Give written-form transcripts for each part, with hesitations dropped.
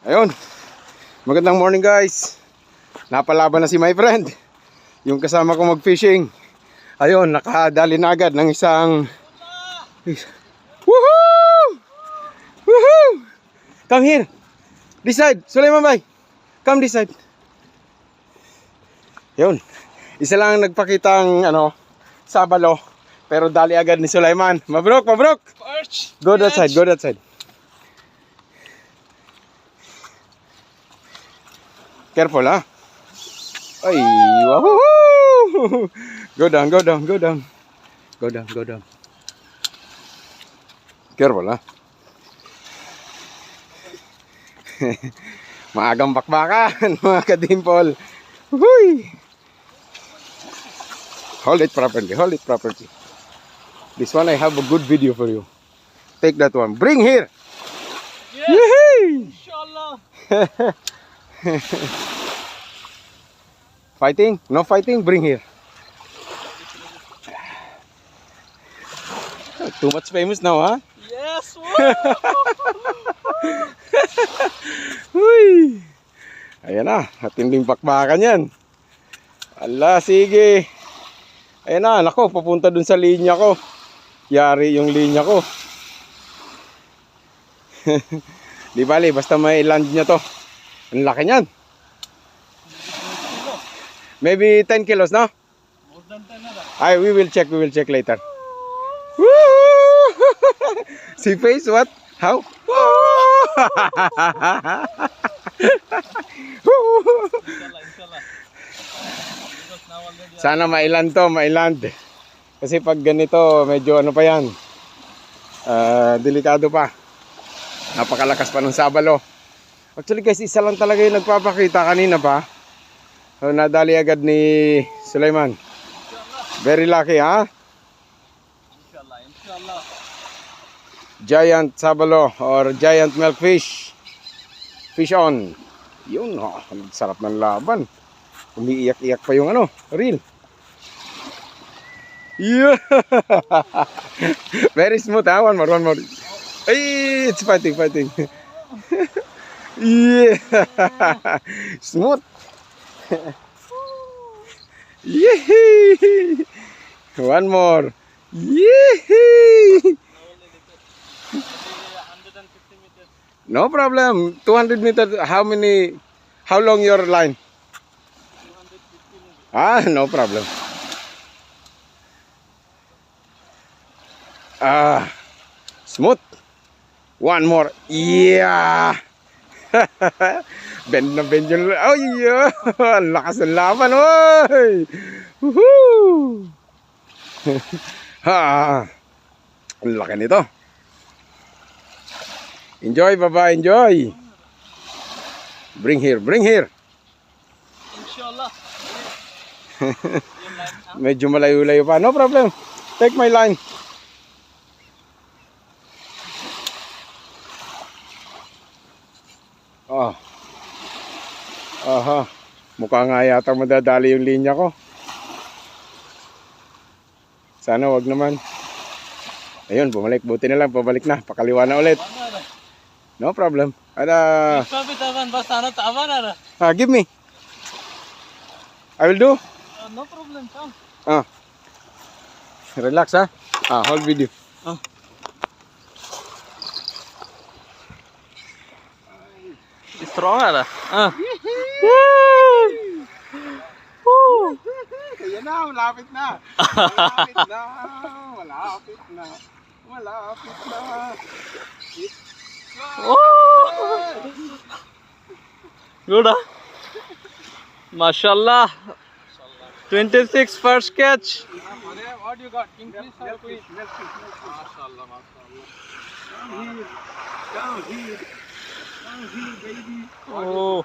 Ayun. Magandang morning guys. Napalaban na si my friend. Yung kasama ko mag-fishing. Ayun, nakadali na agad ng isang... Woohoo! Woohoo! Come here. This side. Sulaiman Bay. Come this side. Ayun. Isa lang nagpakitang sabalo. Pero dali agad ni Sulaiman. Mabrok, mabrok. Go that side, go that side. Careful, ha? Ay, wahoo! Go down, go down, go down. Go down, go down. Careful, ha? Maagang bakbakan, mga kadimpol. Woohoo! Hold it properly, hold it properly. This one I have a good video for you. Take that one. Bring here! Yes! Inshallah! Fighting? No fighting? Bring here. Too much famous now, huh? Yes! Uy! Ayan na, matinding bakbakan yan. Ala, sige. Ayan na, nako, papunta dun sa linya ko. Yari yung linya ko. Di bali, basta may land niya to. Ang laki niyan. Maybe 10 kilos, no? More than 10 We will check later. Woo! See face, what? How? Inshallah. Because now already Sana mailand to, mailand. Kasi pag ganito, medyo pa yan. Delikado pa. Napakalakas pa ng sabalo. Actually guys, isa lang talaga yung nagpapakita kanina pa. So, nadali agad ni Sulaiman. Very lucky, ha? Inshallah. Giant sabalo or giant milkfish. Fish on. Yun, sarap ng laban. Umiiyak-iyak pa yung reel. Yeah. Very smooth, ha? One more. Ay, it's fighting. Yeah. Smooth. Yee. One more. Yee. No problem. 200 meters. How long your line? 250 meters. No problem. Smooth. One more. Yeah. Bend na bend yun. Oh, yeah. Ang lakas ng laban. Oy. Woohoo. Ang laki nito. Enjoy, baba. Enjoy. Bring here. Inshallah. Medyo malayo-layo pa. No problem. Take my line. Aha. Mukha nga yata madadali yung linya ko. Sana wag naman. Ayun, bumalik. Buti na lang, pabalik na. Pakaliwa na ulit. No problem. Give me. I will do. No problem, come. Relax, ha? Hold video. Strong ada. Ayan na, malapit na. Malapit na. Good, huh? Mashallah. 26 first catch. What you got? Kingfish or queen? Mashallah. Down here, baby. Oh.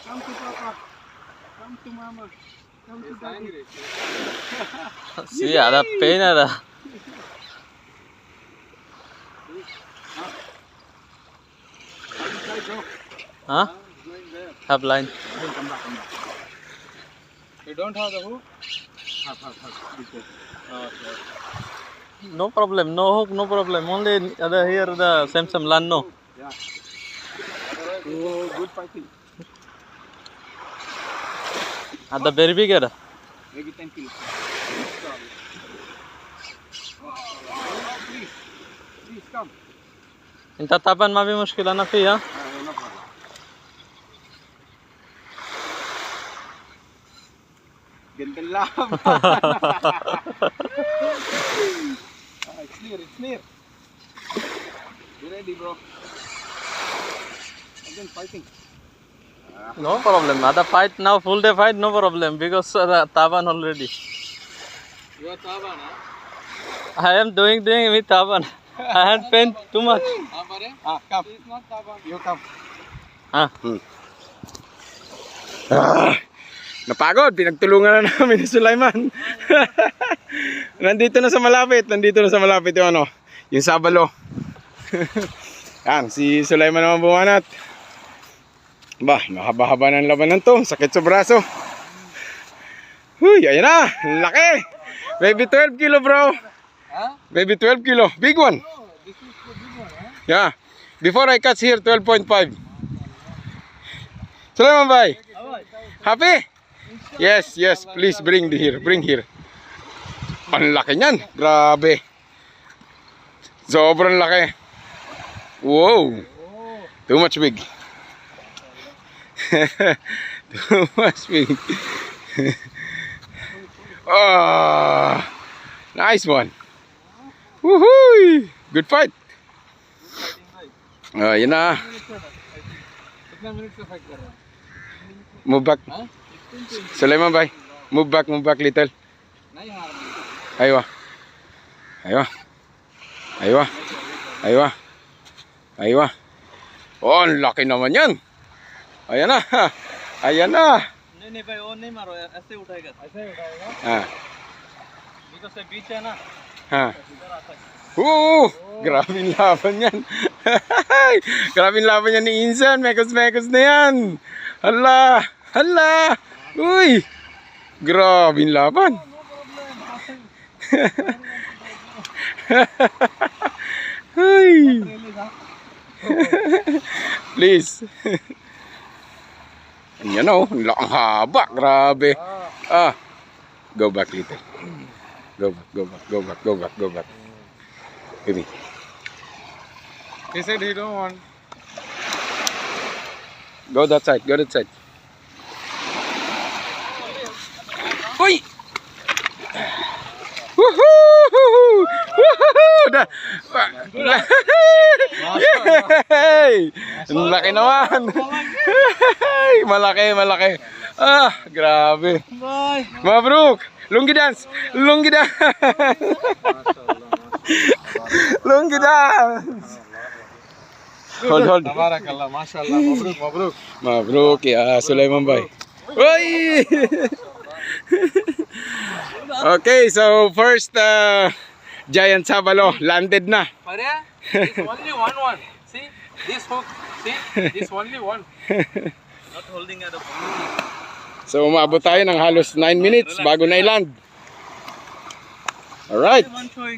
Come to Papa. Come to Mama. Come to Daddy. See, ada pain ada. Huh? Have line. Come back. You don't have the hook? Have. Okay. No problem. No hook. No problem. Only here the same land. No. Yeah. Oh, good fighting. The very big era. Maybe 10 kilos. Please. Please come. Inta tapan ma bhi mushkil na fi ha. No problem. Gandang laban. It's near, it's near. You ready, bro? Again, fighting. No problem. The fight now, full day fight, no problem because taban already. You are Taban, huh? I am doing with taban. I had pain too much. Come. It's not Taban. You come. Ah. Napagod, pinagtulungan na namin ni Sulaiman. Nandito na sa malapit yung ano, yung sabalo. Yan, si Sulaiman naman bumanat. Bah, mahaba-haba ng labanan to, sakit sa braso. Huy, ayan na, laki. Maybe 12 kilo, bro. Maybe 12 kilo, big one. This is the big one, huh? Yeah, before I catch here, 12.5. Sulaiman bhai, happy? Yes, yes, please bring here. Ang laki niyan, grabe. Sobrang laki. Wow, too much big. Too much big. Oh, nice one. Woohoo! Good fight. Yan na. कितना मिनट का फाइट कर रहा है? Move back. Sulaiman bhai, move back little. नहीं हार रहा. Aywa. Aywa. Oh, ang laki naman yan. Ayan na. नहीं भाई वो नहीं मारो ऐसे उठाएगा. ऐसे ही उठाएगा. Because से बीच है ना. Grabe yung laban yan. Grabe yung laban yan ni Insan. Mekos na yan. Hala. Uy. Grabe yung laban. Ay. Please. Ayan o. Ang haba. Grabe. Go back little. Go back. Give me. He said he don't want. Go that side. Uy! Woohoo! Yay! Ang laki naman. Malaki. Grabe. Bye. Mabruk! Lungi dance! Lungi dance! Hold. Tabarakallah, mashallah. Mabruk. Mabruk ya Sulaiman bhai. Uy! Okay, so first giant sabalo landed na. Maria, it's only one. See, this hook. See, this only one. Not holding at the So umabot tayo ng halos 9 minutes bago na i-land. Alright. one showing.